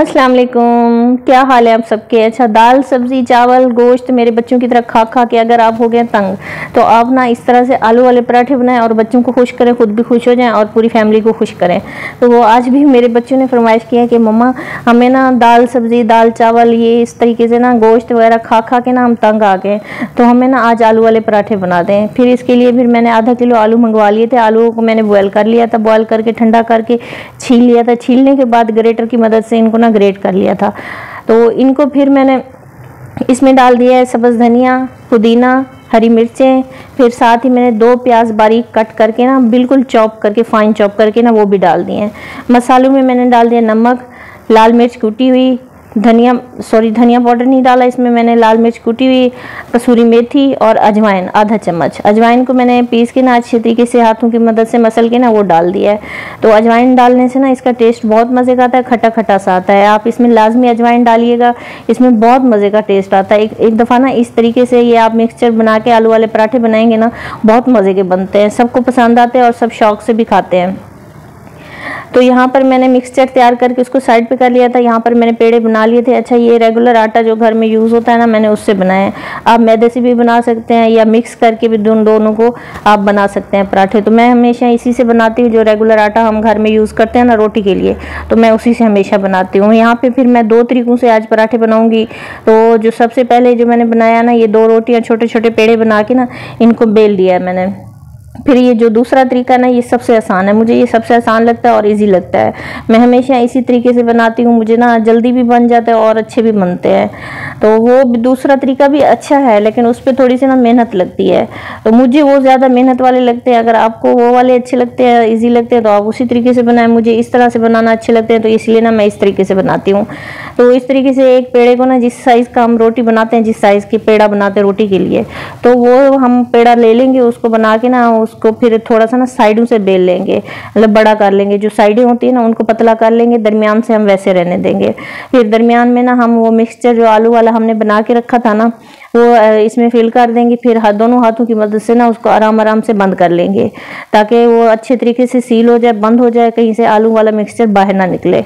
अस्सलाम वालेकुम, क्या हाल है आप सबके। अच्छा, दाल सब्जी चावल गोश्त मेरे बच्चों की तरह खा खा के अगर आप हो गए तंग, तो आप ना इस तरह से आलू वाले पराठे बनाएं और बच्चों को खुश करें, खुद भी खुश हो जाएं और पूरी फैमिली को खुश करें। तो वो आज भी मेरे बच्चों ने फरमाइश किया कि मम्मा हमें ना दाल सब्जी दाल चावल ये इस तरीके से ना गोश्त वगैरह खा खा के ना हम तंग आ गए, तो हमें ना आज आलू वाले पराठे बना दें। फिर इसके लिए फिर मैंने आधा किलो आलू मंगवा लिए थे। आलू को मैंने बॉयल कर लिया था, बॉयल करके ठंडा करके छील लिया था। छीलने के बाद ग्रेटर की मदद से इनको ना ग्रेट कर लिया था। तो इनको फिर मैंने इसमें डाल दिया है सब्ज़ धनिया, पुदीना, हरी मिर्चें, फिर साथ ही मैंने 2 प्याज बारीक कट करके ना बिल्कुल चॉप करके फाइन चॉप करके ना वो भी डाल दिए हैं। मसालों में मैंने डाल दिया नमक, लाल मिर्च कुटी हुई, धनिया पाउडर नहीं डाला इसमें मैंने, लाल मिर्च कुटी हुई, कसूरी मेथी और अजवाइन आधा चम्मच। अजवाइन को मैंने पीस के ना अच्छे तरीके से हाथों की मदद से मसल के ना वो डाल दिया है। तो अजवाइन डालने से ना इसका टेस्ट बहुत मज़े का आता है, खट्टा खट्टा सा आता है। आप इसमें लाजमी अजवाइन डालिएगा, इसमें बहुत मज़े का टेस्ट आता है। एक दफ़ा ना इस तरीके से ये आप मिक्सचर बना के आलू वाले पराठे बनाएंगे ना, बहुत मज़े के बनते हैं, सबको पसंद आते हैं और सब शौक से भी खाते हैं। तो यहाँ पर मैंने मिक्सचर तैयार करके उसको साइड पे कर लिया था। यहाँ पर मैंने पेड़े बना लिए थे। अच्छा, ये रेगुलर आटा जो घर में यूज़ होता है ना, मैंने उससे बनाए हैं। आप मैदे से भी बना सकते हैं या मिक्स करके भी दोनों को आप बना सकते हैं पराठे। तो मैं हमेशा इसी से बनाती हूँ, जो रेगुलर आटा हम घर में यूज़ करते हैं ना रोटी के लिए, तो मैं उसी से हमेशा बनाती हूँ। यहाँ पर फिर मैं 2 तरीक़ों से आज पराठे बनाऊँगी। तो जो सबसे पहले जो मैंने बनाया ना, ये 2 रोटियाँ छोटे छोटे पेड़े बना के ना इनको बेल दिया है मैंने। फिर ये जो दूसरा तरीका ना, ये सबसे आसान है, मुझे ये सबसे आसान लगता है और इजी लगता है। मैं हमेशा इसी तरीके से बनाती हूँ, मुझे ना जल्दी भी बन जाता है और अच्छे भी बनते हैं। तो वो दूसरा तरीका भी अच्छा है, लेकिन उस पर थोड़ी सी ना मेहनत लगती है, तो मुझे वो ज़्यादा मेहनत वाले लगते हैं। अगर आपको वो वाले अच्छे लगते हैं, ईजी लगते हैं, तो आप उसी तरीके से बनाएं। मुझे इस तरह से बनाना अच्छे लगते हैं, तो इसलिए ना मैं इस तरीके से बनाती हूँ। तो इस तरीके से एक पेड़े को ना, जिस साइज़ का हम रोटी बनाते हैं, जिस साइज़ की पेड़ा बनाते हैं रोटी के लिए, तो वो हम पेड़ा ले लेंगे, उसको बना के ना उसको फिर थोड़ा सा ना साइडों से बेल लेंगे, मतलब बड़ा कर लेंगे। जो साइडें होती है ना उनको पतला कर लेंगे, दरमियान से हम वैसे रहने देंगे। फिर दरमियान में ना हम वो मिक्सचर जो आलू वाला हमने बना के रखा था ना, वो इसमें फिल कर देंगे। फिर दोनों हाथों की मदद से ना उसको आराम आराम से बंद कर लेंगे, ताकि वो अच्छे तरीके से सील हो जाए, बंद हो जाए, कहीं से आलू वाला मिक्सचर बाहर ना निकले।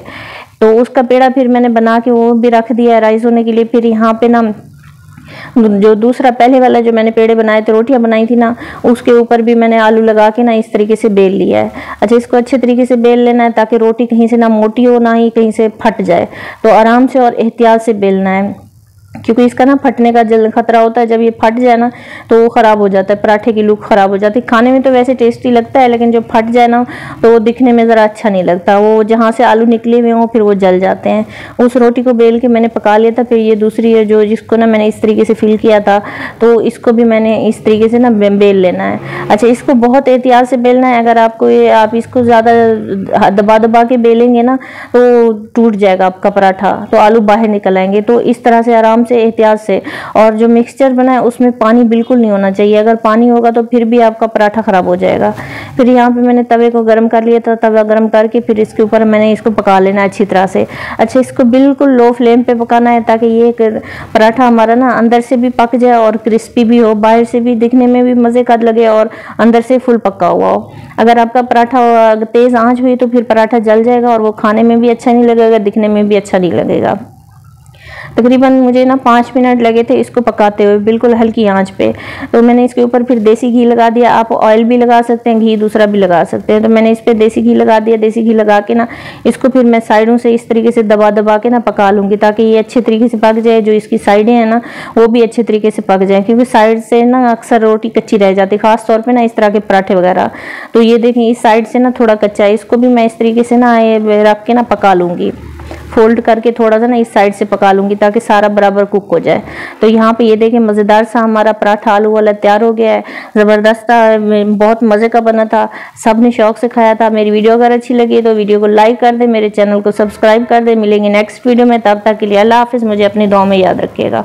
तो उसका पेड़ा फिर मैंने बना के वो भी रख दिया है राइस होने के लिए। फिर यहाँ पे ना जो दूसरा पहले वाला जो मैंने पेड़े बनाए थे, रोटियां बनाई थी ना, उसके ऊपर भी मैंने आलू लगा के ना इस तरीके से बेल लिया है। अच्छा, इसको अच्छे तरीके से बेल लेना है, ताकि रोटी कहीं से ना मोटी हो, ना ही कहीं से फट जाए। तो आराम से और एहतियात से बेलना है, क्योंकि इसका ना फटने का जल्द खतरा होता है। जब ये फट जाए ना, तो वो ख़राब हो जाता है, पराठे की लुक ख़राब हो जाती है। खाने में तो वैसे टेस्टी लगता है, लेकिन जो फट जाए ना, तो वो दिखने में ज़रा अच्छा नहीं लगता। वो जहाँ से आलू निकले हुए हों, फिर वो जल जाते हैं। उस रोटी को बेल के मैंने पका लिया था। फिर ये दूसरी है जो जिसको ना मैंने इस तरीके से फिल किया था, तो इसको भी मैंने इस तरीके से ना बेल लेना है। अच्छा, इसको बहुत एहतियात से बेलना है। अगर आप इसको ज़्यादा दबा दबा के बेलेंगे ना, तो टूट जाएगा आपका पराठा, तो आलू बाहर निकल आएंगे। तो इस तरह से आराम से एहतियात से। और जो मिक्सचर बना है उसमें पानी बिल्कुल नहीं होना चाहिए, अगर पानी होगा तो फिर भी आपका पराठा खराब हो जाएगा। फिर यहाँ पे मैंने तवे को गर्म कर लिया था। तवा गर्म करके फिर इसके ऊपर मैंने इसको पका लेना है अच्छी तरह से। अच्छा, इसको बिल्कुल लो फ्लेम पे पकाना है, ताकि ये पराठा हमारा ना अंदर से भी पक जाए और क्रिस्पी भी हो, बाहर से भी दिखने में भी मज़े का लगे और अंदर से फुल पका हुआ हो। अगर आपका पराठा तेज़ आंच हुई तो फिर पराठा जल जाएगा और वो खाने में भी अच्छा नहीं लगेगा, दिखने में भी अच्छा नहीं लगेगा। तकरीबन मुझे ना 5 मिनट लगे थे इसको पकाते हुए, बिल्कुल हल्की आंच पे। तो मैंने इसके ऊपर फिर देसी घी लगा दिया। आप ऑयल भी लगा सकते हैं, घी दूसरा भी लगा सकते हैं। तो मैंने इस पर देसी घी लगा दिया। देसी घी लगा के ना इसको फिर मैं साइडों से इस तरीके से दबा दबा के ना पका लूँगी, ताकि ये अच्छे तरीके से पक जाए। जो इसकी साइडें हैं ना, वो भी अच्छे तरीके से पक जाए, क्योंकि साइड से ना अक्सर रोटी कच्ची रह जाती है, खास तौर पर ना इस तरह के पराठे वगैरह। तो ये देखें, इस साइड से ना थोड़ा कच्चा है, इसको भी मैं इस तरीके से ना रख के ना पका लूँगी, फोल्ड करके थोड़ा सा ना इस साइड से पका लूँगी, ताकि सारा बराबर कुक हो जाए। तो यहाँ पे ये देखें, मज़ेदार सा हमारा पराठा आलू वाला तैयार हो गया है। ज़बरदस्त था, बहुत मज़े का बना था, सब ने शौक से खाया था। मेरी वीडियो अगर अच्छी लगी तो वीडियो को लाइक कर दे, मेरे चैनल को सब्सक्राइब कर दे। मिलेंगे नेक्स्ट वीडियो में, तब तक के लिए अल्लाह हाफिज़। मुझे अपनी दुआ में याद रखिएगा।